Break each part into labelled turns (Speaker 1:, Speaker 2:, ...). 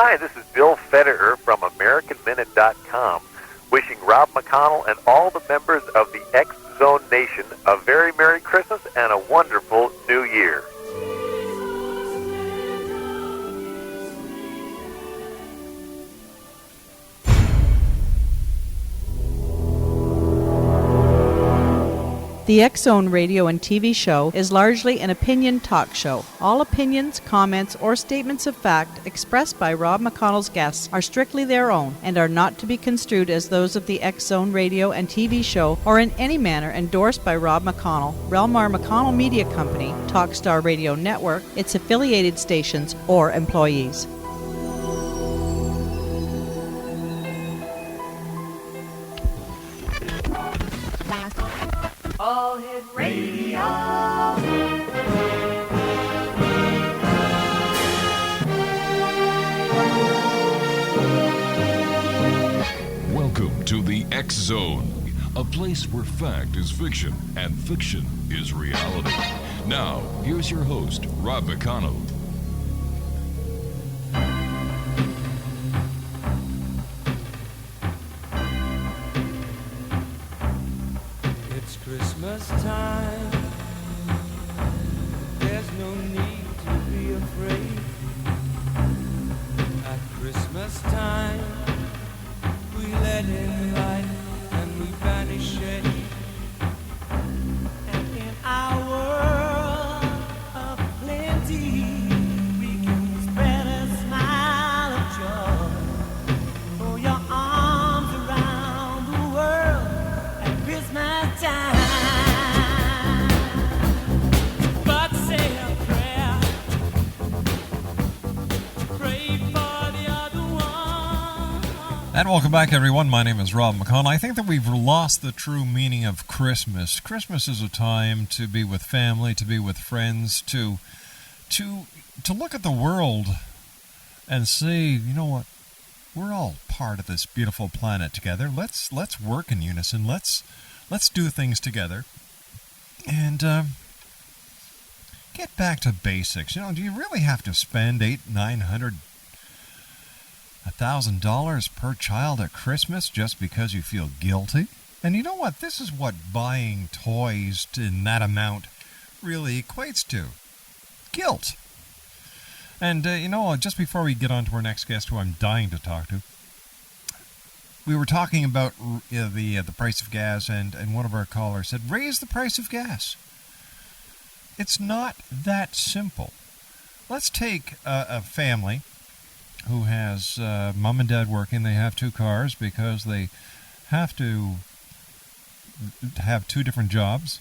Speaker 1: Hi, this is Bill Federer from AmericanMinute.com, wishing Rob McConnell and all the members of the X-Zone Nation a very Merry Christmas and a wonderful New Year.
Speaker 2: The X-Zone radio and TV show is largely an opinion talk show. All opinions, comments, or statements of fact expressed by Rob McConnell's guests are strictly their own and are not to be construed as those of the X-Zone radio and TV show or in any manner endorsed by Rob McConnell, Relmar McConnell Media Company, Talkstar Radio Network, its affiliated stations, or employees.
Speaker 3: All Hit Radio.
Speaker 4: Welcome to the X-Zone, a place where fact is fiction and fiction is reality. Now, here's your host, Rob McConnell.
Speaker 5: Christmas time, there's no need to be afraid. At Christmas time, we let in light and we banish shade. And in our world of plenty, we can spread a smile of joy. Throw your arms around the world at Christmas time.
Speaker 6: And welcome back, everyone. My name is Rob McConnell. I think that we've lost the true meaning of Christmas. Christmas is a time to be with family, to be with friends, to look at the world and say, you know what, we're all part of this beautiful planet together. Let's work in unison. Let's do things together and get back to basics. You know, do you really have to spend $1,000 per child at Christmas just because you feel guilty? And you know what? This is what buying toys in that amount really equates to. Guilt. And, just before we get on to our next guest, who I'm dying to talk to, we were talking about the price of gas, and one of our callers said, raise the price of gas. It's not that simple. Let's take a family who has mom and dad working. They have 2 cars because they have to have 2 different jobs.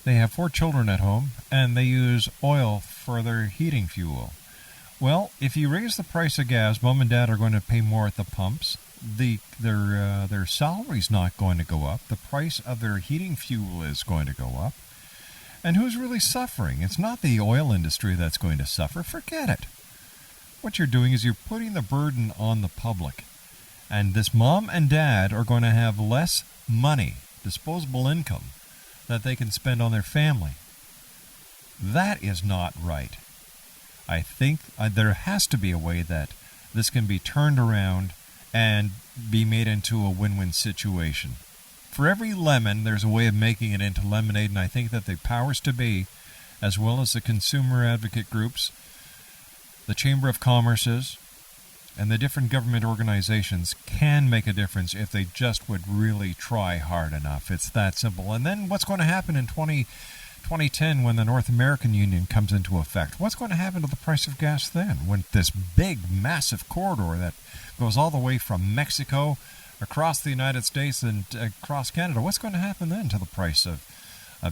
Speaker 6: They have 4 children at home, and they use oil for their heating fuel. Well, if you raise the price of gas, mom and dad are going to pay more at the pumps. Their salary's not going to go up. The price of their heating fuel is going to go up. And who's really suffering? It's not the oil industry that's going to suffer. Forget it. What you're doing is you're putting the burden on the public. And this mom and dad are going to have less money, disposable income, that they can spend on their family. That is not right. I think there has to be a way that this can be turned around and be made into a win-win situation. For every lemon, there's a way of making it into lemonade, and I think that the powers to be, as well as the consumer advocate groups, the Chamber of Commerce's, and the different government organizations can make a difference if they just would really try hard enough. It's that simple. And then what's going to happen in 2010 when the North American Union comes into effect? What's going to happen to the price of gas then? When this big, massive corridor that goes all the way from Mexico across the United States and across Canada, what's going to happen then to the price of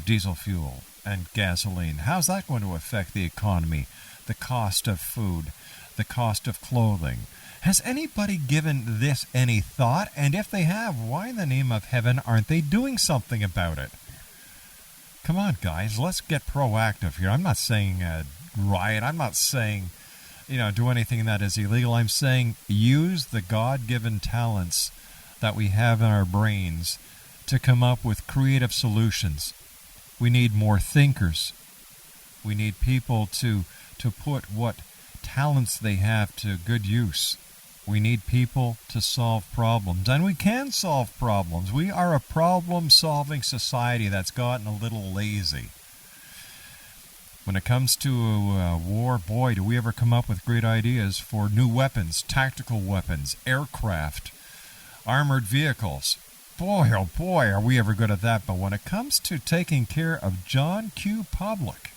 Speaker 6: diesel fuel and gasoline? How's that going to affect the economy? The cost of food, the cost of clothing. Has anybody given this any thought? And if they have, why in the name of heaven aren't they doing something about it? Come on, guys, let's get proactive here. I'm not saying riot. I'm not saying, do anything that is illegal. I'm saying use the God-given talents that we have in our brains to come up with creative solutions. We need more thinkers. We need people to put what talents they have to good use. We need people to solve problems, and we can solve problems. We are a problem-solving society that's gotten a little lazy. When it comes to war, boy, do we ever come up with great ideas for new weapons, tactical weapons, aircraft, armored vehicles. Boy, oh boy, are we ever good at that. But when it comes to taking care of John Q. Public,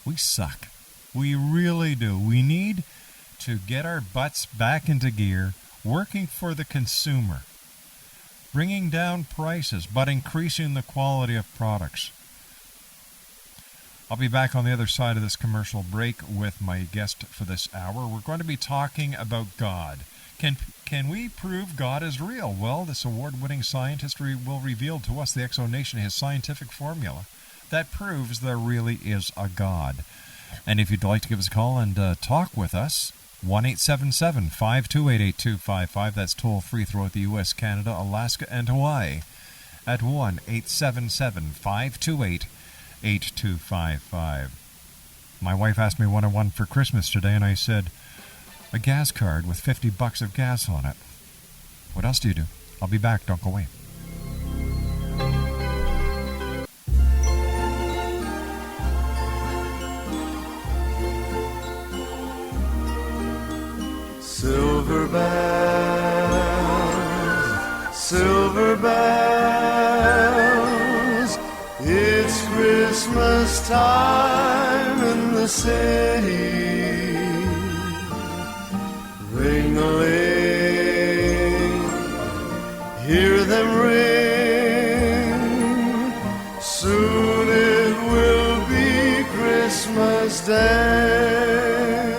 Speaker 6: we suck. We really do. We need to get our butts back into gear, working for the consumer, bringing down prices, but increasing the quality of products. I'll be back on the other side of this commercial break with my guest for this hour. We're going to be talking about God. Can we prove God is real? Well, this award-winning scientist will reveal to us, the X-Zone Nation, his scientific formula that proves there really is a God. And if you'd like to give us a call and talk with us, 1-877-528-8255. That's toll-free throughout the U.S., Canada, Alaska, and Hawaii at 1-877-528-8255. My wife asked me what I wanted for Christmas today, and I said, a gas card with $50 of gas on it. What else do you do? I'll be back. Don't go away.
Speaker 7: Silver bells, it's Christmas time in the city. Ring-a-ling, hear them ring, soon it will be Christmas Day.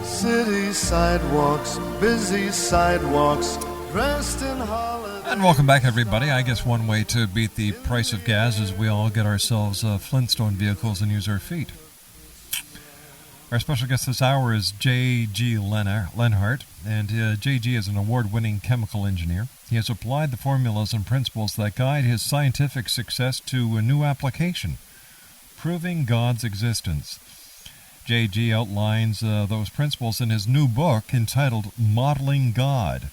Speaker 7: City sidewalks, busy sidewalks, dressed in holiday.
Speaker 6: And welcome back, everybody. I guess one way to beat the price of gas is we all get ourselves Flintstone vehicles and use our feet. Our special guest this hour is J.G. Lenhart, and J.G. is an award-winning chemical engineer. He has applied the formulas and principles that guide his scientific success to a new application, proving God's existence. J.G. outlines those principles in his new book entitled Modeling God.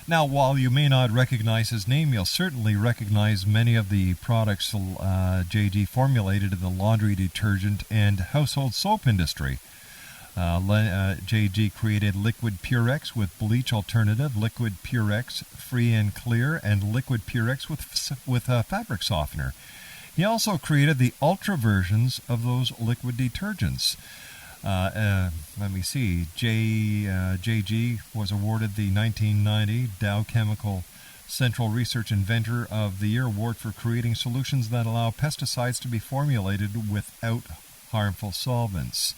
Speaker 6: Now, while you may not recognize his name, you'll certainly recognize many of the products J.G. formulated in the laundry detergent and household soap industry. J.G. created Liquid Purex with Bleach Alternative, Liquid Purex Free and Clear, and Liquid Purex with fabric softener. He also created the ultra versions of those liquid detergents. Let me see. J.G. was awarded the 1990 Dow Chemical Central Research Inventor of the Year Award for creating solutions that allow pesticides to be formulated without harmful solvents.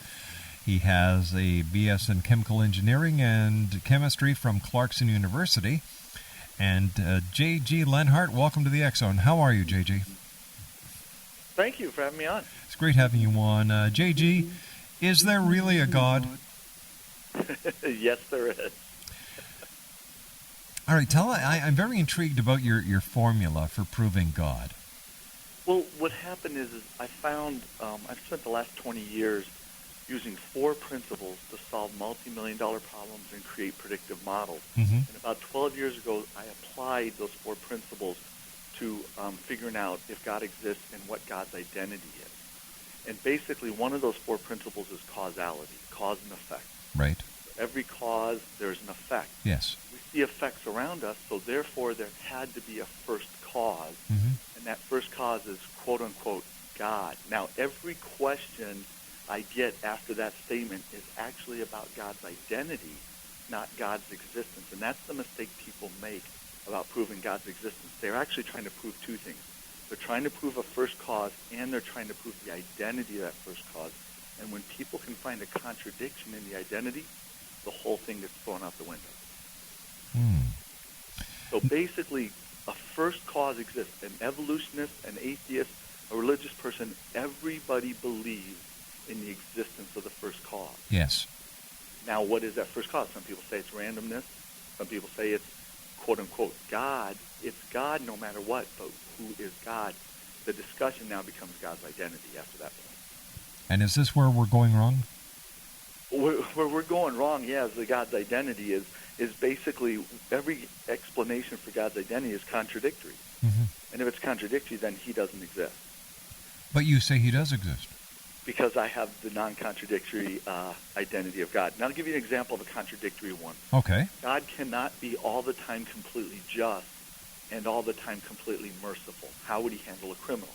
Speaker 6: He has a B.S. in Chemical Engineering and Chemistry from Clarkson University. And J.G. Lenhart, welcome to the X-Zone. How are you, J.G.?
Speaker 8: Thank you for having me on.
Speaker 6: It's great having you on. J.G., is there really a God?
Speaker 8: Yes, there is.
Speaker 6: All right, I'm very intrigued about your formula for proving God.
Speaker 8: Well, what happened is I found I've spent the last 20 years using 4 principles to solve multi-million-dollar problems and create predictive models.
Speaker 6: Mm-hmm.
Speaker 8: And about 12 years ago, I applied those 4 principles to figuring out if God exists and what God's identity is. And basically, one of those 4 principles is causality, cause and effect.
Speaker 6: Right.
Speaker 8: For every cause, there's an effect.
Speaker 6: Yes.
Speaker 8: We see effects around us, so therefore there had to be a first cause,
Speaker 6: mm-hmm.
Speaker 8: and that first cause is quote-unquote God. Now, every question I get after that statement is actually about God's identity, not God's existence. And that's the mistake people make about proving God's existence. They're actually trying to prove 2 things. They're trying to prove a first cause, and they're trying to prove the identity of that first cause. And when people can find a contradiction in the identity, the whole thing gets thrown out the window. So basically, a first cause exists. An evolutionist, an atheist, a religious person, everybody believes in the existence of the first cause.
Speaker 6: Yes.
Speaker 8: Now, what is that first cause? Some people say it's randomness. Some people say it's quote-unquote God. It's God no matter what, but who is God? The discussion now becomes God's identity after that point.
Speaker 6: And is this where we're going wrong?
Speaker 8: Where we're going wrong, is the God's identity is basically every explanation for God's identity is contradictory.
Speaker 6: Mm-hmm.
Speaker 8: And if it's contradictory, then he doesn't exist.
Speaker 6: But you say he does exist.
Speaker 8: Because I have the non-contradictory identity of God. Now I'll give you an example of a contradictory one.
Speaker 6: Okay.
Speaker 8: God cannot be all the time completely just and all the time completely merciful. How would he handle a criminal?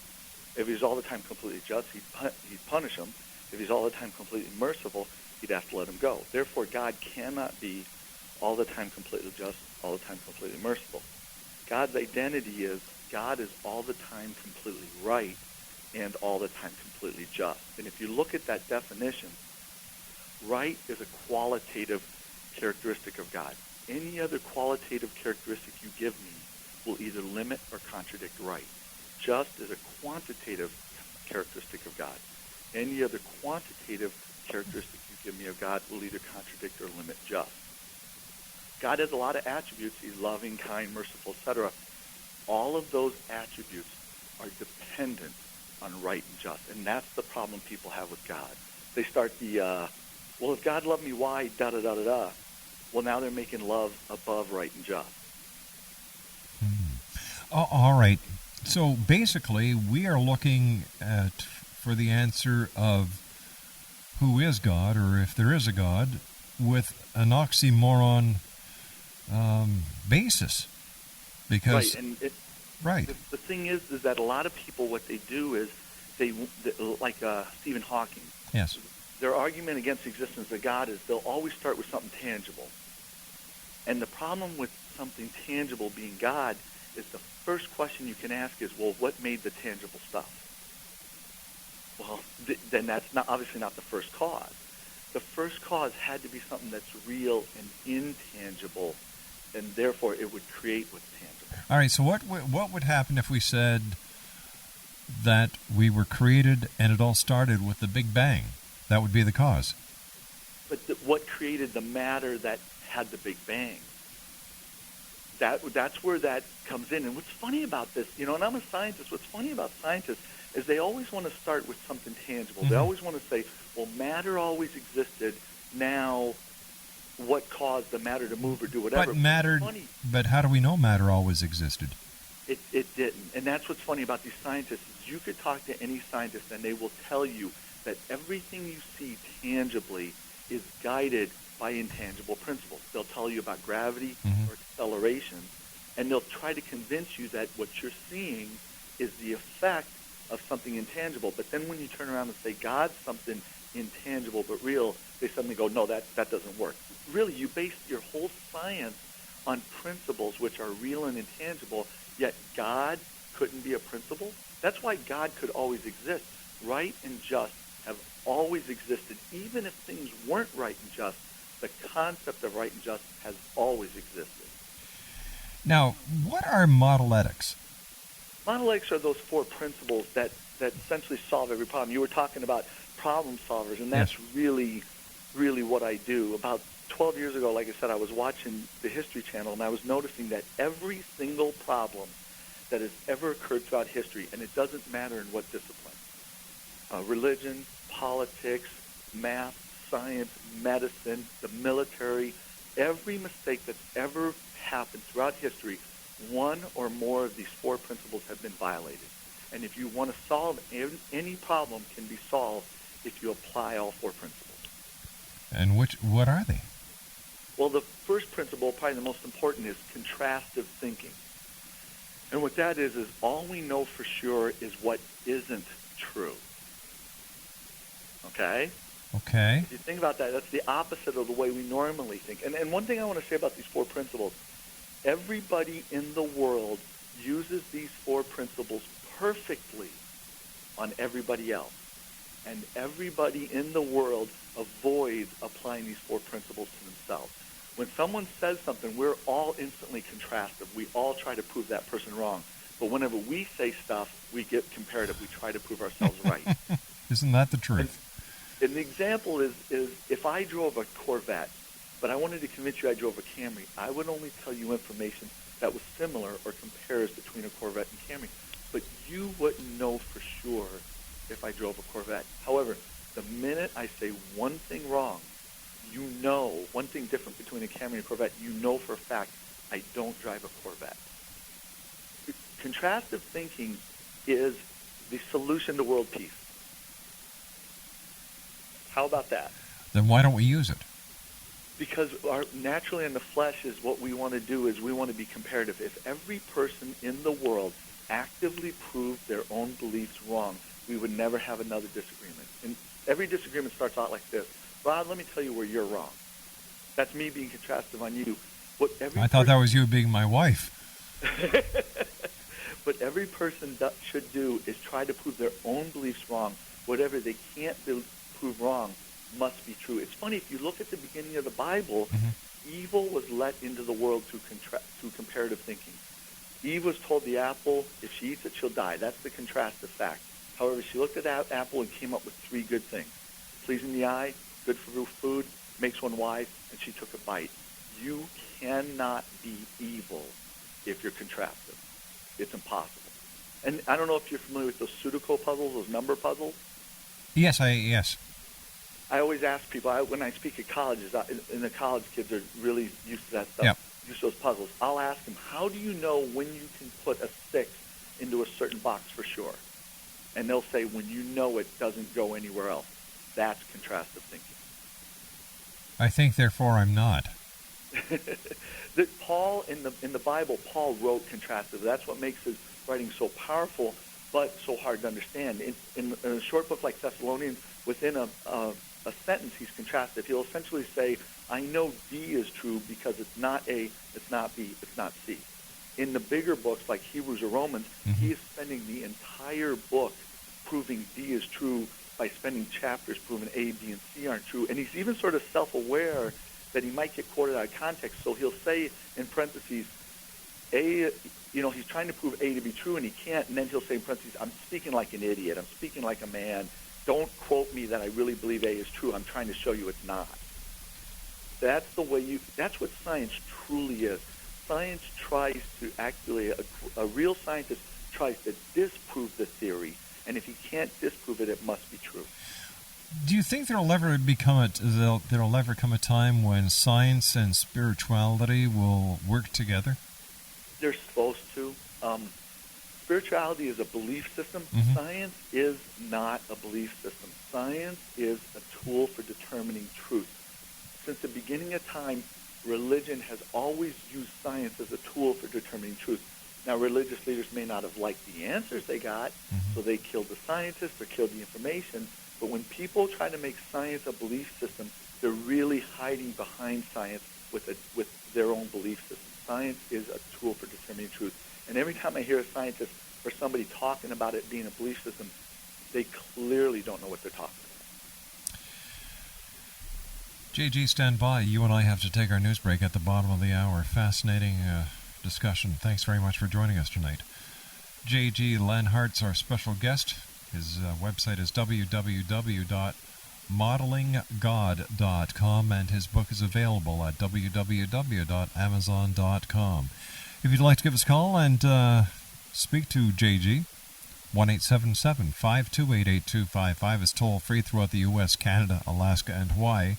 Speaker 8: If he's all the time completely just, he'd punish him. If he's all the time completely merciful, he'd have to let him go. Therefore, God cannot be all the time completely just, all the time completely merciful. God's identity is God is all the time completely right and all the time completely just. And if you look at that definition, right is a qualitative characteristic of God. Any other qualitative characteristic you give me will either limit or contradict right. Just is a quantitative characteristic of God. Any other quantitative characteristic you give me of God will either contradict or limit just. God has a lot of attributes. He's loving, kind, merciful, etc. All of those attributes are dependent on right and just. And that's the problem people have with God. They start well, if God loved me, why, da-da-da-da-da. Well, now they're making love above right and just.
Speaker 6: All right. So basically, we are looking for the answer of who is God, or if there is a God, with an oxymoron basis. Because
Speaker 8: right. The thing is that a lot of people, what they do is like Stephen Hawking.
Speaker 6: Yes.
Speaker 8: Their argument against the existence of God is they'll always start with something tangible. And the problem with something tangible being God is the first question you can ask is, well, what made the tangible stuff? Well, then that's obviously not the first cause. The first cause had to be something that's real and intangible, and therefore it would create what's tangible.
Speaker 6: All right, so what would happen if we said that we were created and it all started with the Big Bang? That would be the cause.
Speaker 8: But what created the matter that had the Big Bang? That's where that comes in. And what's funny about this, and I'm a scientist, what's funny about scientists is they always want to start with something tangible. Mm-hmm. They always want to say, well, matter always existed. Now, what caused the matter to move or do whatever?
Speaker 6: But how do we know matter always existed?
Speaker 8: It didn't. And that's what's funny about these scientists is you could talk to any scientist and they will tell you that everything you see tangibly is guided by intangible principles. They'll tell you about gravity or acceleration, and they'll try to convince you that what you're seeing is the effect of something intangible. But then when you turn around and say God's something intangible but real, they suddenly go, no, that doesn't work. Really, you base your whole science on principles which are real and intangible, yet God couldn't be a principle? That's why God could always exist. Right and just have always existed. Even if things weren't right and just, the concept of right and just has always existed.
Speaker 6: Now, what are model-etics?
Speaker 8: Model-etics are those four principles that essentially solve every problem. You were talking about problem solvers, and that's really, really what I do. About 12 years ago, like I said, I was watching the History Channel, and I was noticing that every single problem that has ever occurred throughout history, and it doesn't matter in what discipline, religion, politics, math, science, medicine, the military, every mistake that's ever happened throughout history, one or more of these four principles have been violated. And if you want to solve any problem can be solved if you apply all four principles.
Speaker 6: And what are they?
Speaker 8: Well, the first principle, probably the most important, is contrastive thinking. And what that is all we know for sure is what isn't true. Okay?
Speaker 6: Okay.
Speaker 8: If you think about that, that's the opposite of the way we normally think. And one thing I want to say about these four principles, everybody in the world uses these four principles perfectly on everybody else. And everybody in the world avoids applying these four principles to themselves. When someone says something, we're all instantly contrastive. We all try to prove that person wrong. But whenever we say stuff, we get comparative. We try to prove ourselves right.
Speaker 6: Isn't that the truth?
Speaker 8: And the example is if I drove a Corvette, but I wanted to convince you I drove a Camry, I would only tell you information that was similar or compares between a Corvette and Camry. But you wouldn't know for sure if I drove a Corvette. However, the minute I say one thing wrong, you know, one thing different between a Camry and a Corvette, you know for a fact, I don't drive a Corvette. Contrastive thinking is the solution to world peace. How about that?
Speaker 6: Then why don't we use it?
Speaker 8: Because naturally in the flesh is what we want to do is we want to be comparative. If every person in the world actively proved their own beliefs wrong, we would never have another disagreement. And every disagreement starts out like this. Rod, let me tell you where you're wrong. That's me being contrastive on you.
Speaker 6: I thought that was you being my wife.
Speaker 8: What every person should do is try to prove their own beliefs wrong. Whatever they can't prove wrong must be true. It's funny, if you look at the beginning of the Bible, evil was let into the world through comparative thinking. Eve was told the apple, if she eats it, she'll die. That's the contrastive fact. However, she looked at that apple and came up with three good things. Pleasing the eye, good for food, makes one wise, and she took a bite. You cannot be evil if you're contrastive. It's impossible. And I don't know if you're familiar with those Sudoku puzzles, those number puzzles.
Speaker 6: Yes.
Speaker 8: I always ask people, when I speak at colleges, and the college kids are really used to that stuff,
Speaker 6: yep.
Speaker 8: Use those puzzles. I'll ask them, how do you know when you can put a 6 into a certain box for sure? And they'll say, when you know it doesn't go anywhere else. That's contrastive thinking.
Speaker 6: I think, therefore, I'm not.
Speaker 8: Paul, in the Bible, Paul wrote contrastive. That's what makes his writing so powerful, but so hard to understand. In a short book like Thessalonians, within a sentence, he's contrastive. He'll essentially say, I know D is true because it's not A, it's not B, it's not C. In the bigger books like Hebrews or Romans, he is spending the entire book proving D is true by spending chapters proving A, B, and C aren't true. And he's even sort of self-aware that he might get quoted out of context. So he'll say in parentheses, A, he's trying to prove A to be true, and he can't. And then he'll say in parentheses, I'm speaking like an idiot. I'm speaking like a man. Don't quote me that I really believe A is true. I'm trying to show you it's not. That's what science truly is. Science tries to actually, a real scientist tries to disprove the theory, and if he can't disprove it, it must be true.
Speaker 6: Do you think there'll ever come a time when science and spirituality will work together?
Speaker 8: They're supposed to. Spirituality is a belief system. Science is not a belief system. Science is a tool for determining truth. Since the beginning of time, religion has always used science as a tool for determining truth. Now, religious leaders may not have liked the answers they got, so they killed the scientists or killed the information. But when people try to make science a belief system, they're really hiding behind science with their own belief system. Science is a tool for determining truth. And every time I hear a scientist or somebody talking about it being a belief system, they clearly don't know what they're talking about.
Speaker 6: JG, stand by. You and I have to take our news break at the bottom of the hour. Fascinating discussion. Thanks very much for joining us tonight. JG Lenhart's our special guest. His website is www.modelinggod.com, and his book is available at www.amazon.com. If you'd like to give us a call and speak to JG, 1-877-528-8255 is toll-free throughout the U.S., Canada, Alaska, and Hawaii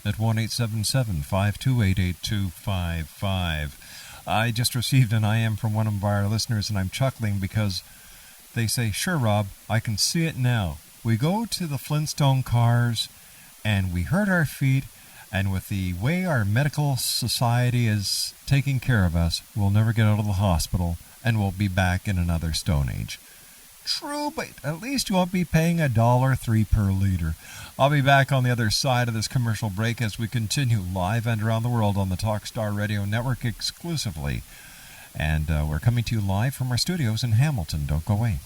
Speaker 6: at 1-877-528-8255. I just received an IM from one of our listeners, and I'm chuckling because they say, sure, Rob, I can see it now. We go to the Flintstone cars, and we hurt our feet, and with the way our medical society is taking care of us, we'll never get out of the hospital, and we'll be back in another Stone Age. True, but at least you won't be paying $1.03 per liter. I'll be back on the other side of this commercial break as we continue live and around the world on the Talkstar Radio Network exclusively. And we're coming to you live from our studios in Hamilton. Don't go away.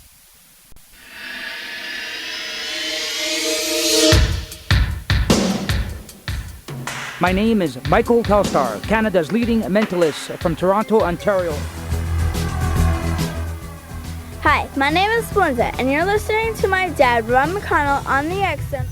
Speaker 9: My name is Michael Telstar, Canada's leading mentalist from Toronto, Ontario.
Speaker 10: Hi, my name is Splenda, and you're listening to my dad, Rob McConnell, on the X-Zone.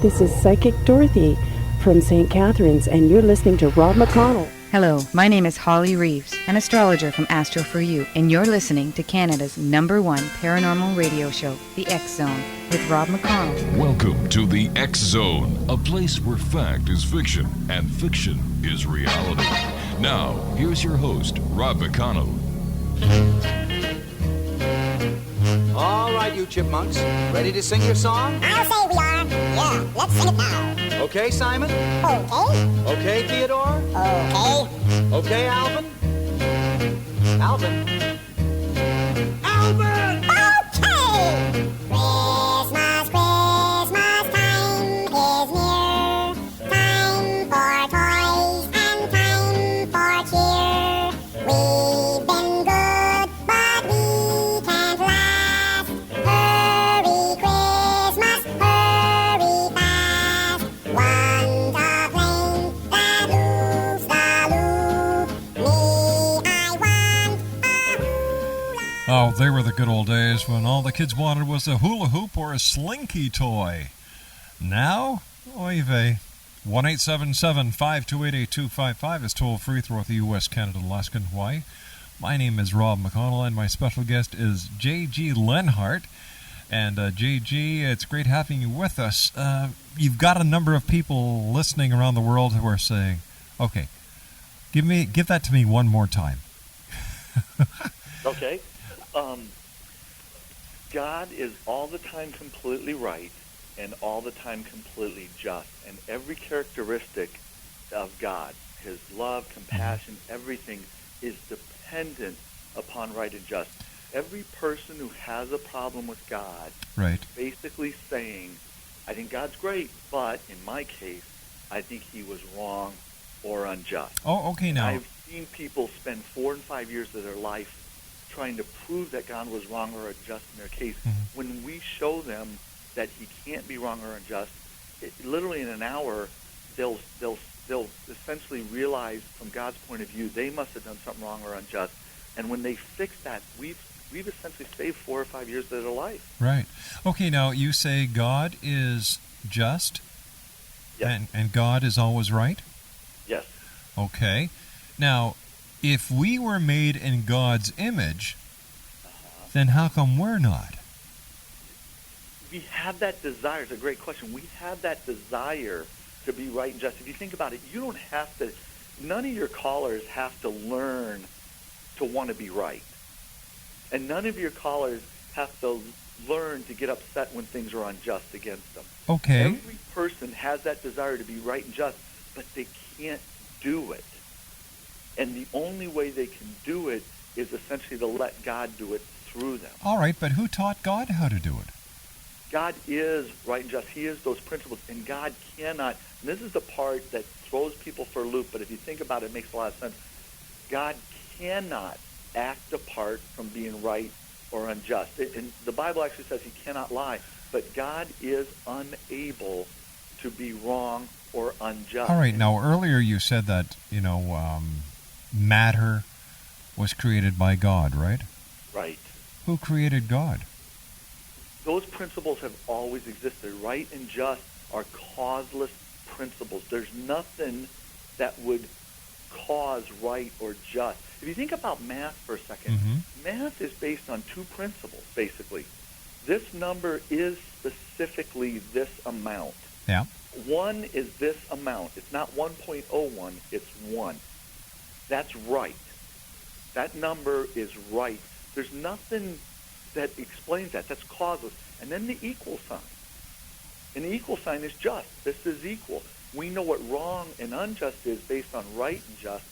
Speaker 11: This is Psychic Dorothy from St. Catharines, and you're listening to Rob McConnell. Hello, my name is Holly Reeves, an astrologer from Astro For You, and you're listening to Canada's #1 paranormal radio show, The X Zone, with Rob McConnell.
Speaker 4: Welcome to The X Zone, a place where fact is fiction and fiction is reality. Now, here's your host, Rob McConnell.
Speaker 12: All right, you chipmunks, ready to sing your song?
Speaker 13: I'll say we are. Yeah, let's sing it now.
Speaker 12: Okay, Simon?
Speaker 13: Okay.
Speaker 12: Okay, Theodore?
Speaker 13: Okay.
Speaker 12: Okay, Alvin? Alvin? Alvin!
Speaker 13: Okay! Christmas, Christmas time is near. Time for toys and time for cheer. We've been good, but we can't last. Hurry, Christmas, hurry fast. Want a plane that loops the loop. Me, I want a hula.
Speaker 6: Oh, they were the good old days when all the kids wanted was a hula hoop or a slinky toy. Now, oy vey. 1-877-528-8255 is toll-free throughout the U.S., Canada, Alaska, and Hawaii. My name is Rob McConnell, and my special guest is J.G. Lenhart. And J.G., it's great having you with us. You've got a number of people listening around the world who are saying, okay, give that to me one more time.
Speaker 8: Okay. God is all the time completely right and all the time completely just. And every characteristic of God, his love, compassion, everything is dependent upon right and just. Every person who has a problem with God
Speaker 6: Right.
Speaker 8: is basically saying, I think God's great, but in my case, I think he was wrong or unjust.
Speaker 6: Oh, okay, now.
Speaker 8: I've seen people spend 4 and 5 years of their life trying to prove that God was wrong or unjust in their case.
Speaker 6: Mm-hmm.
Speaker 8: When we show them that he can't be wrong or unjust, literally in an hour, they'll essentially realize from God's point of view they must have done something wrong or unjust. And when they fix that, we've essentially saved 4 or 5 years of their life.
Speaker 6: Right. Okay, now you say God is just,
Speaker 8: Yes.
Speaker 6: and God is always right?
Speaker 8: Yes.
Speaker 6: Okay. Now, if we were made in God's image, then how come we're not?
Speaker 8: We have that desire. It's a great question. We have that desire to be right and just. If you think about it, you don't have to, none of your callers have to learn to want to be right. And none of your callers have to learn to get upset when things are unjust against them.
Speaker 6: Okay.
Speaker 8: Every person has that desire to be right and just, but they can't do it. And the only way they can do it is essentially to let God do it through them.
Speaker 6: All right, but who taught God how to do it?
Speaker 8: God is right and just. He is those principles. And God cannot, and this is the part that throws people for a loop, but if you think about it, it makes a lot of sense. God cannot act apart from being right or unjust. And the Bible actually says he cannot lie, but God is unable to be wrong or unjust.
Speaker 6: All right, now earlier you said that, matter was created by God, right?
Speaker 8: Right.
Speaker 6: Who created God?
Speaker 8: Those principles have always existed. Right and just are causeless principles. There's nothing that would cause right or just. If you think about math for a second, math is based on 2 principles, basically. This number is specifically this amount.
Speaker 6: Yeah.
Speaker 8: 1 is this amount. It's not 1.01, it's 1. That's right. That number is right. There's nothing that explains that. That's causeless. And then the equal sign. And the equal sign is just. This is equal. We know what wrong and unjust is based on right and just.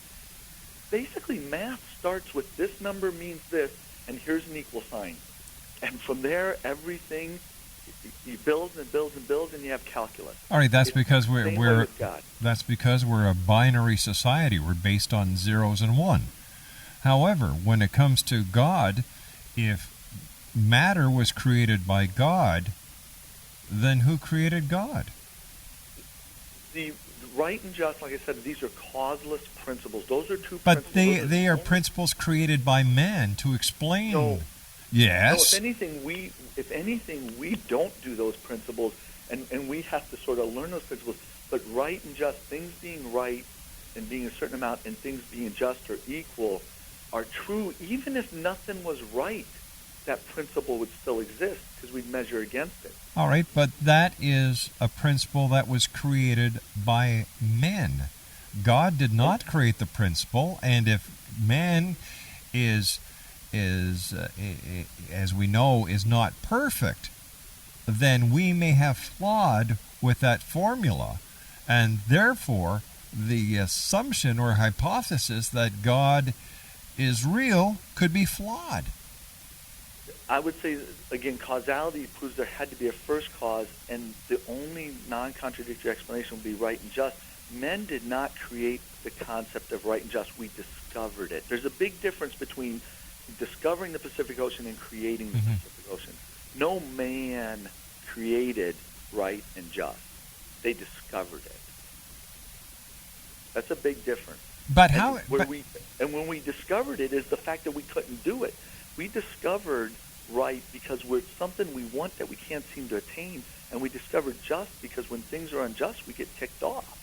Speaker 8: Basically, math starts with this number means this, and here's an equal sign. And from there, everything, you build and build and build, and you have calculus.
Speaker 6: All right, that's
Speaker 8: It's
Speaker 6: because
Speaker 8: the same way
Speaker 6: we're
Speaker 8: with God.
Speaker 6: that's because we're a binary society. We're based on zeros and one. However, when it comes to God, if matter was created by God, then who created God?
Speaker 8: The right and just, like I said, these are causeless principles. Those are 2
Speaker 6: But
Speaker 8: principles.
Speaker 6: they are principles created by man to explain.
Speaker 8: No.
Speaker 6: Yes.
Speaker 8: No, if anything, we don't do those principles, and we have to sort of learn those principles. But right and just, things being right and being a certain amount and things being just or equal are true, even if nothing was right, that principle would still exist because we'd measure against it.
Speaker 6: All right, but that is a principle that was created by men. God did not create the principle, and if man is as we know, is not perfect, then we may have flawed with that formula, and therefore the assumption or hypothesis that God is real could be flawed.
Speaker 8: I would say, again, causality proves there had to be a first cause, and the only non-contradictory explanation would be right and just. Men did not create the concept of right and just. We discovered it. There's a big difference between discovering the Pacific Ocean and creating the Pacific Ocean. No man created right and just. They discovered it. That's a big difference.
Speaker 6: But
Speaker 8: and
Speaker 6: how?
Speaker 8: When we discovered it is the fact that we couldn't do it. We discovered right because we're something we want that we can't seem to attain, and we discovered just because when things are unjust, we get ticked off.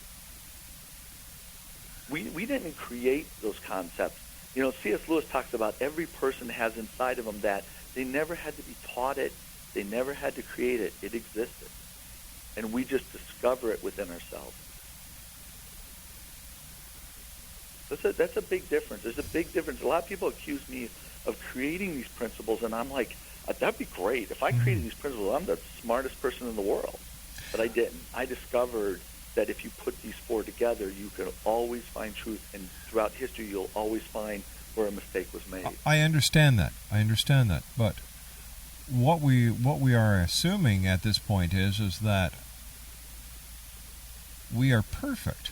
Speaker 8: We didn't create those concepts. You know, C.S. Lewis talks about every person has inside of them that they never had to be taught it, they never had to create it. It existed, and we just discover it within ourselves. That's a big difference. There's a big difference. A lot of people accuse me of creating these principles, and I'm like, that'd be great. If I created these principles, I'm the smartest person in the world. But I didn't. I discovered that if you put these four together, you can always find truth, and throughout history, you'll always find where a mistake was made.
Speaker 6: I understand that. But what we are assuming at this point is that we are perfect.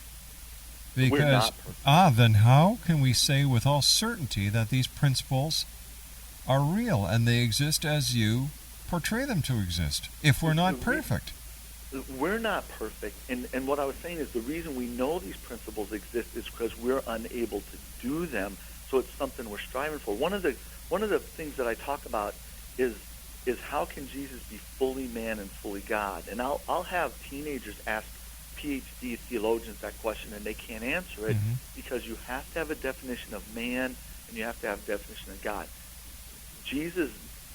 Speaker 6: Because,
Speaker 8: we're not perfect.
Speaker 6: Then how can we say with all certainty that these principles are real and they exist as you portray them to exist if we're not perfect?
Speaker 8: We're not perfect, and what I was saying is the reason we know these principles exist is because we're unable to do them, so it's something we're striving for. One of the things that I talk about is how can Jesus be fully man and fully God? And I'll have teenagers ask PhD theologians that question, and they can't answer it because you have to have a definition of man and you have to have a definition of God. Jesus'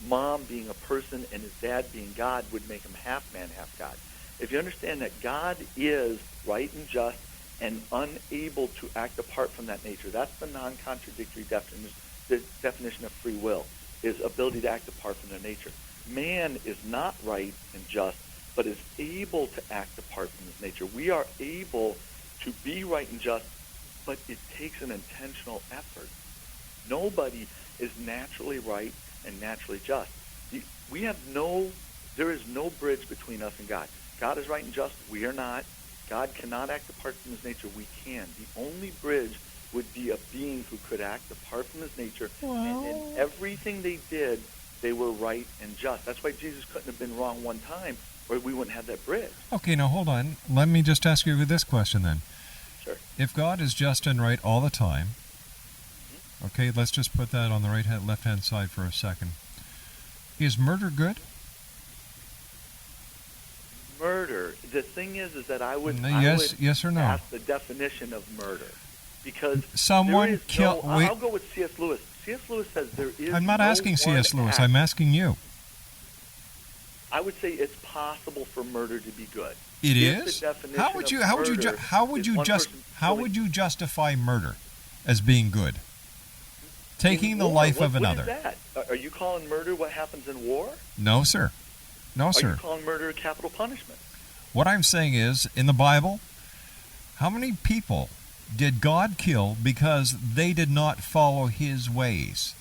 Speaker 8: mom being a person and his dad being God would make him half man, half God. If you understand that God is right and just and unable to act apart from that nature, that's the non-contradictory definition of free will, is ability to act apart from their nature. Man is not right and just, but is able to act apart from his nature. We are able to be right and just, but it takes an intentional effort. Nobody is naturally right and naturally just. There is no bridge between us and God. God is right and just. We are not. God cannot act apart from his nature. We can. The only bridge would be a being who could act apart from his nature. And in everything they did, they were right and just. That's why Jesus couldn't have been wrong one time, or we wouldn't have that bridge.
Speaker 6: Okay, now hold on. Let me just ask you this question then.
Speaker 8: Sure.
Speaker 6: If God is just and right all the time, okay, let's just put that on the left-hand side for a second. Is murder good?
Speaker 8: Murder. The thing is that I would
Speaker 6: yes or no?
Speaker 8: ask the definition of murder, because
Speaker 6: someone killed.
Speaker 8: I'll go with C.S. Lewis. C.S. Lewis says there is.
Speaker 6: I'm not asking C.S. Lewis. I'm asking you.
Speaker 8: I would say it's possible for murder to be good.
Speaker 6: It is. How would you justify murder as being good? Taking the life of another.
Speaker 8: What is that? Are you calling murder what happens in war?
Speaker 6: No, sir. No, sir.
Speaker 8: Are you calling murder capital punishment?
Speaker 6: What I'm saying is, in the Bible, how many people did God kill because they did not follow his ways?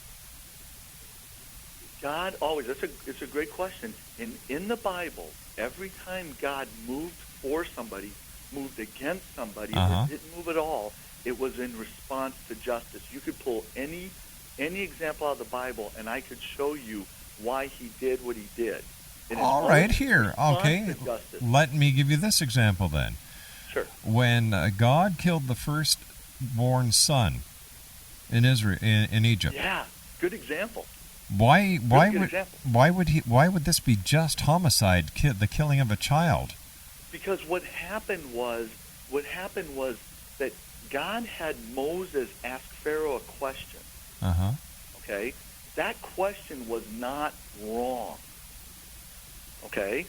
Speaker 8: God always, it's a great question. In the Bible, every time God moved for somebody, moved against somebody, or didn't move at all, it was in response to justice. You could pull any example out of the Bible, and I could show you why he did what he did.
Speaker 6: All right, here. Okay, let me give you this example then.
Speaker 8: Sure.
Speaker 6: When God killed the firstborn son in Israel, in Egypt.
Speaker 8: Yeah, good example.
Speaker 6: Why would this be just homicide, the killing of a child?
Speaker 8: Because what happened was that God had Moses ask Pharaoh a question.
Speaker 6: Uh-huh.
Speaker 8: Okay? That question was not wrong. Okay?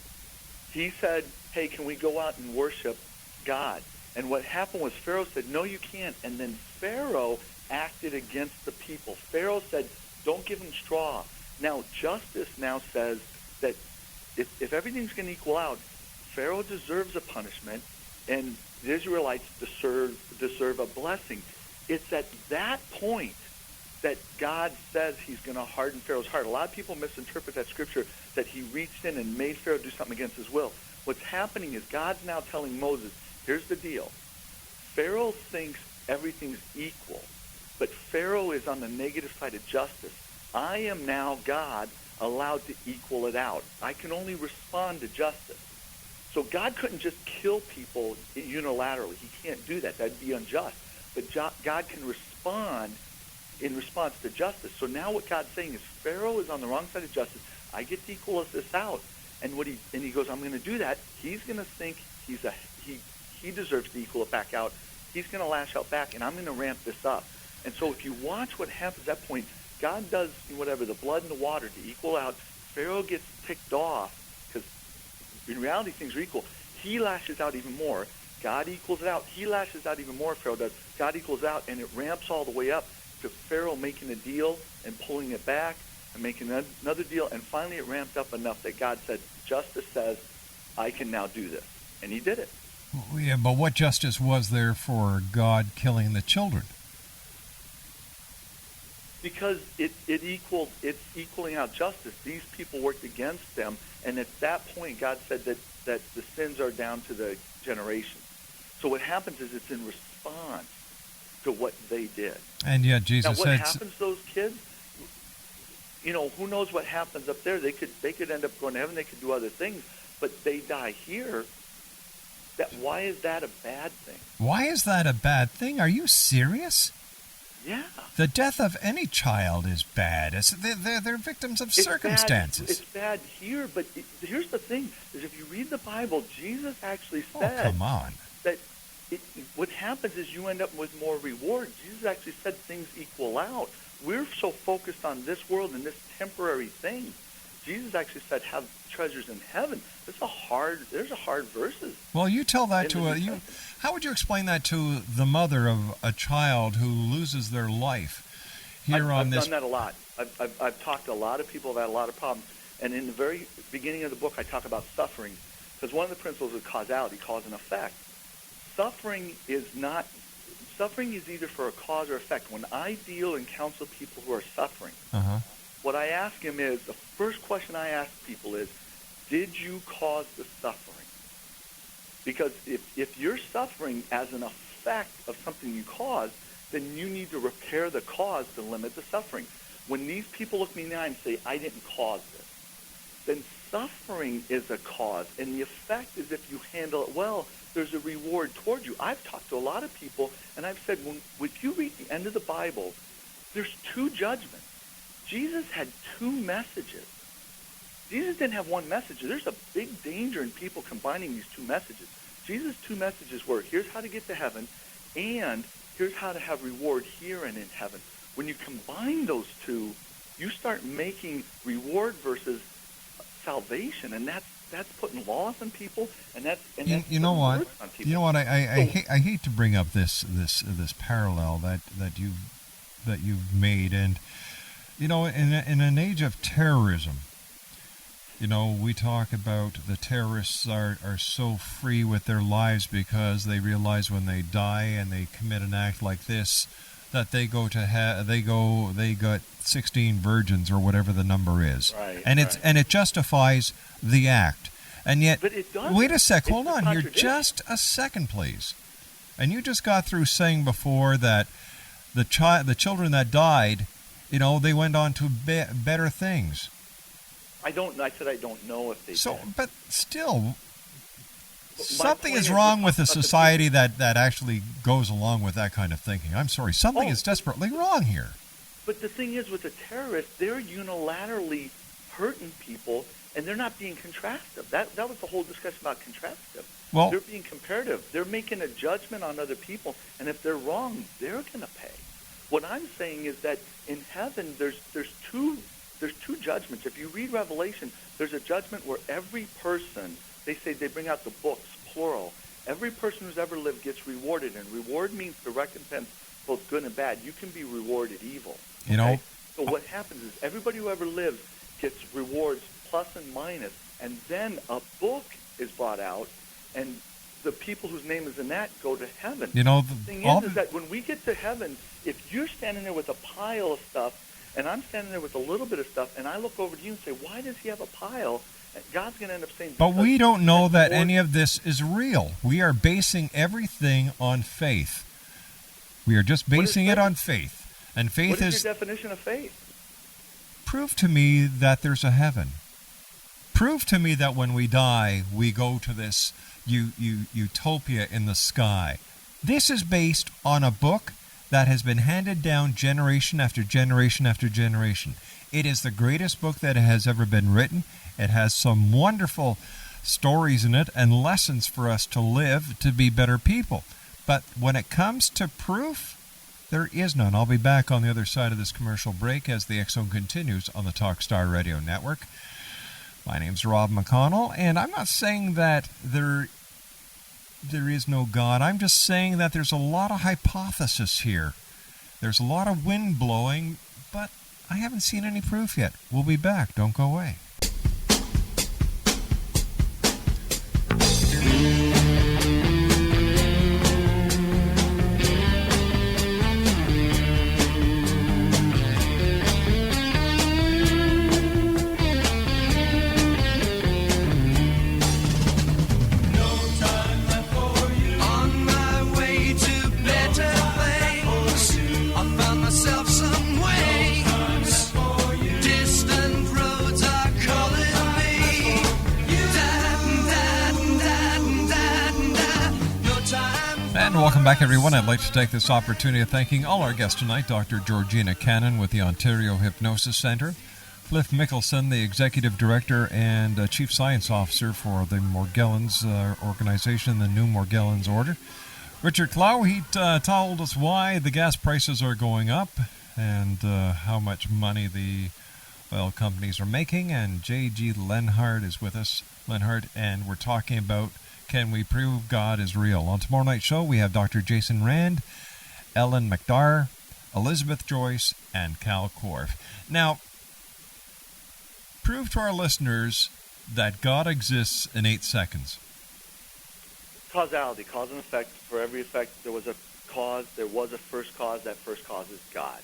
Speaker 8: He said, hey, can we go out and worship God? And what happened was Pharaoh said, no, you can't. And then Pharaoh acted against the people. Pharaoh said, don't give them straw. Now, justice now says that if everything's going to equal out, Pharaoh deserves a punishment, and the Israelites deserve a blessing. It's at that point that God says he's going to harden Pharaoh's heart. A lot of people misinterpret that scripture that he reached in and made Pharaoh do something against his will. What's happening is God's now telling Moses, here's the deal. Pharaoh thinks everything's equal, but Pharaoh is on the negative side of justice. I am now, God, allowed to equal it out. I can only respond to justice. So God couldn't just kill people unilaterally. He can't do that. That'd be unjust. But God can respond in response to justice. So now what God's saying is Pharaoh is on the wrong side of justice. I get to equal this out. And he goes, I'm going to do that. He's going to think he deserves to equal it back out. He's going to lash out back, and I'm going to ramp this up. And so if you watch what happens at that point, God does whatever, the blood and the water to equal out. Pharaoh gets ticked off because in reality things are equal. He lashes out even more. God equals it out. He lashes out even more, Pharaoh does. God equals out, and it ramps all the way up to Pharaoh making a deal and pulling it back and making another deal. And finally it ramped up enough that God said, justice says, I can now do this. And he did it.
Speaker 6: Yeah, but what justice was there for God killing the children?
Speaker 8: Because it's equaling out justice. These people worked against them, and at that point God said that the sins are down to the generation. So what happens is it's in response to what they did.
Speaker 6: And yet Jesus
Speaker 8: now,
Speaker 6: said...
Speaker 8: what happens to those kids? Who knows what happens up there? They could end up going to heaven. They could do other things, but they die here. Why is that a bad thing?
Speaker 6: Why is that a bad thing? Are you serious?
Speaker 8: Yeah.
Speaker 6: The death of any child is bad. They're victims of circumstances.
Speaker 8: It's bad here, but here's the thing: is if you read the Bible, Jesus actually said,
Speaker 6: "Oh, come on."
Speaker 8: That what happens is you end up with more reward. Jesus actually said things equal out. We're so focused on this world and this temporary thing. Jesus actually said, "Have treasures in heaven." There's a hard verses.
Speaker 6: Well, you tell that to how would you explain that to the mother of a child who loses their life
Speaker 8: I've done that a lot. I've talked to a lot of people who have had a lot of problems. And in the very beginning of the book, I talk about suffering. Because one of the principles of causality, cause and effect. Suffering is either for a cause or effect. When I deal and counsel people who are suffering, what I ask them is, the first question I ask people is, did you cause the suffering? Because if you're suffering as an effect of something you caused, then you need to repair the cause to limit the suffering. When these people look me in the eye and say, I didn't cause this, then suffering is a cause. And the effect is if you handle it well, there's a reward toward you. I've talked to a lot of people, and I've said, if you read the end of the Bible, there's two judgments. Jesus had two messages. Jesus didn't have one message. There's a big danger in people combining these two messages. Jesus' two messages were, here's how to get to heaven, and here's how to have reward here and in heaven. When you combine those two, you start making reward versus salvation, and that's putting laws on people, and that's
Speaker 6: you know what?
Speaker 8: On people.
Speaker 6: You know what? I hate to bring up this parallel that you've made, and in an age of terrorism. We talk about the terrorists are so free with their lives because they realize when they die and they commit an act like this that they got 16 virgins or whatever the number is,
Speaker 8: right,
Speaker 6: and it justifies the act. And yet,
Speaker 8: but it doesn't.
Speaker 6: Wait a sec, hold on here, just a second, please. And you just got through saying before that the children that died, they went on to better things.
Speaker 8: I said I don't know if they did.
Speaker 6: But still, something is wrong with a society that actually goes along with that kind of thinking. I'm sorry, something is desperately wrong here.
Speaker 8: But the thing is, with the terrorists, they're unilaterally hurting people, and they're not being contrastive. That was the whole discussion about contrastive.
Speaker 6: Well,
Speaker 8: they're being comparative. They're making a judgment on other people, and if they're wrong, they're going to pay. What I'm saying is that in heaven, there's two judgments. If you read Revelation, there's a judgment where every person, they say they bring out the books, plural. Every person who's ever lived gets rewarded, and reward means the recompense, both good and bad. You can be rewarded evil.
Speaker 6: You know.
Speaker 8: So what happens is everybody who ever lived gets rewards plus and minus, and then a book is brought out, and the people whose name is in that go to heaven.
Speaker 6: You know,
Speaker 8: the thing is that when we get to heaven, if you're standing there with a pile of stuff, and I'm standing there with a little bit of stuff, and I look over to you and say, why does he have a pile? And God's going to end up saying...
Speaker 6: But we don't know that any of this is real. We are basing everything on faith. We are just basing it on faith. And faith
Speaker 8: What is your definition of faith?
Speaker 6: Prove to me that there's a heaven. Prove to me that when we die, we go to this utopia in the sky. This is based on a book that has been handed down generation after generation after generation. It is the greatest book that has ever been written. It has some wonderful stories in it and lessons for us to live to be better people. But when it comes to proof, there is none. I'll be back on the other side of this commercial break as the X Zone continues on the Talkstar Radio Network. My name's Rob McConnell, and I'm not saying that there is no God. I'm just saying that there's a lot of hypothesis here. There's a lot of wind blowing, but I haven't seen any proof yet. We'll be back. Don't go away. Welcome back, everyone. I'd like to take this opportunity of thanking all our guests tonight, Dr. Georgina Cannon with the Ontario Hypnosis Centre, Cliff Mickelson, the Executive Director and Chief Science Officer for the Morgellons organization, the New Morgellons Order, Richard Clow. He told us why the gas prices are going up and how much money the oil companies are making, and J.G. Lenhart is with us, and we're talking about can we prove God is real? On tomorrow night's show, we have Dr. Jason Rand, Ellen McDarr, Elisabeth Joyce, and Cal Korf. Now, prove to our listeners that God exists in 8 seconds.
Speaker 8: Causality, cause and effect. For every effect, there was a cause. There was a first cause. That first cause is God.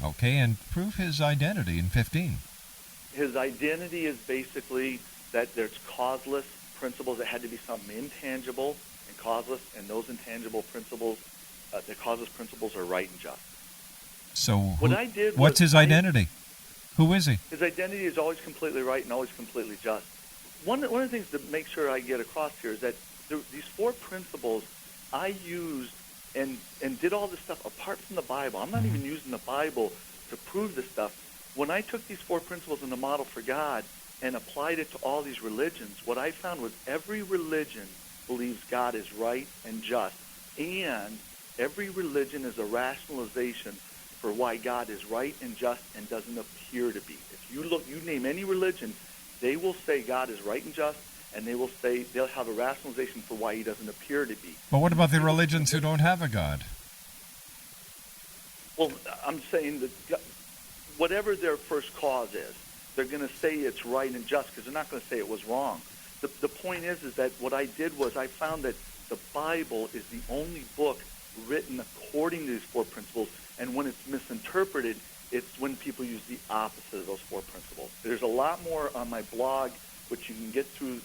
Speaker 6: Okay, and prove his identity in 15.
Speaker 8: His identity is basically that there's causeless principles. That had to be something intangible and causeless, and those intangible principles, the causeless principles, are right and just.
Speaker 6: So
Speaker 8: what's
Speaker 6: his identity? Who is he?
Speaker 8: His identity is always completely right and always completely just. One of the things to make sure I get across here is that these 4 principles I used and did all this stuff apart from the Bible. I'm not even using the Bible to prove this stuff. When I took these 4 principles in the model for God and applied it to all these religions, what I found was every religion believes God is right and just, and every religion is a rationalization for why God is right and just and doesn't appear to be. If you name any religion, they will say God is right and just, and they'll have a rationalization for why he doesn't appear to be.
Speaker 6: But what about the religions who don't have a God?
Speaker 8: Well, I'm saying that whatever their first cause is, they're going to say it's right and just because they're not going to say it was wrong. The point is that what I did was I found that the Bible is the only book written according to these 4 principles, and when it's misinterpreted, it's when people use the opposite of those 4 principles. There's a lot more on my blog, which you can get to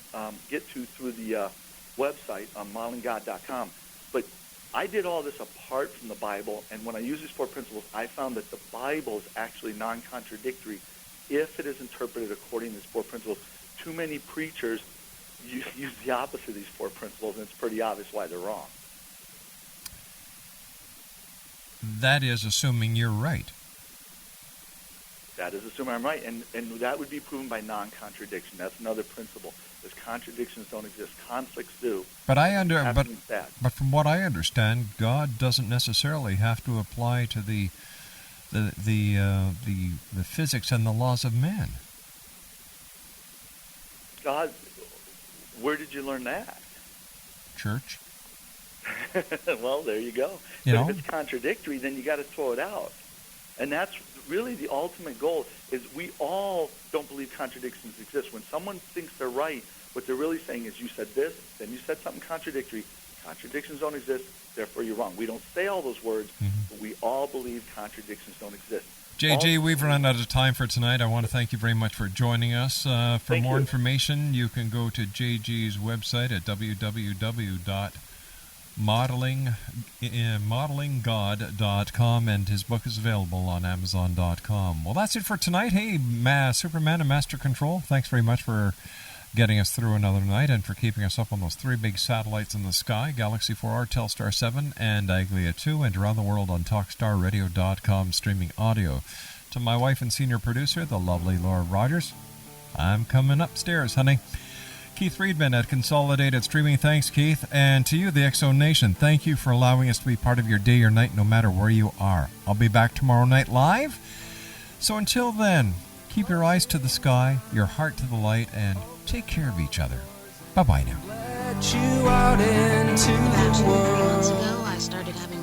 Speaker 8: through the website on modelinggod.com. But I did all this apart from the Bible, and when I use these 4 principles, I found that the Bible is actually non-contradictory if it is interpreted according to these 4 principles. Too many preachers use the opposite of these 4 principles, and it's pretty obvious why they're wrong.
Speaker 6: That is assuming you're right.
Speaker 8: That is assuming I'm right, and that would be proven by non-contradiction. That's another principle. Is contradictions don't exist, conflicts do.
Speaker 6: But from what I understand, God doesn't necessarily have to apply to the physics and the laws of man.
Speaker 8: God, where did you learn that?
Speaker 6: Church.
Speaker 8: Well, there you go. If it's contradictory, then you got to throw it out. And that's really the ultimate goal, is we all don't believe contradictions exist. When someone thinks they're right, what they're really saying is, you said this, then you said something contradictory. Contradictions don't exist, therefore you're wrong. We don't say all those words, but we all believe contradictions don't exist.
Speaker 6: JJ, we've run out of time for tonight. I want to thank you very much for joining us. For more information, you can go to JG's website at www.modelinggod.com, and his book is available on Amazon.com. Well, that's it for tonight. Hey, Superman and Master Control, thanks very much for getting us through another night and for keeping us up on those three big satellites in the sky, Galaxy 4R, Telstar 7, and Aglia 2, and around the world on TalkStarRadio.com streaming audio. To my wife and senior producer, the lovely Laura Rogers, I'm coming upstairs, honey. Keith Friedman at Consolidated Streaming, thanks, Keith. And to you, the X-Zone Nation, thank you for allowing us to be part of your day or night, no matter where you are. I'll be back tomorrow night live. So until then, keep your eyes to the sky, your heart to the light, and take care of each other. Bye-bye now.
Speaker 5: Let you out into the world.
Speaker 14: Months ago, I started having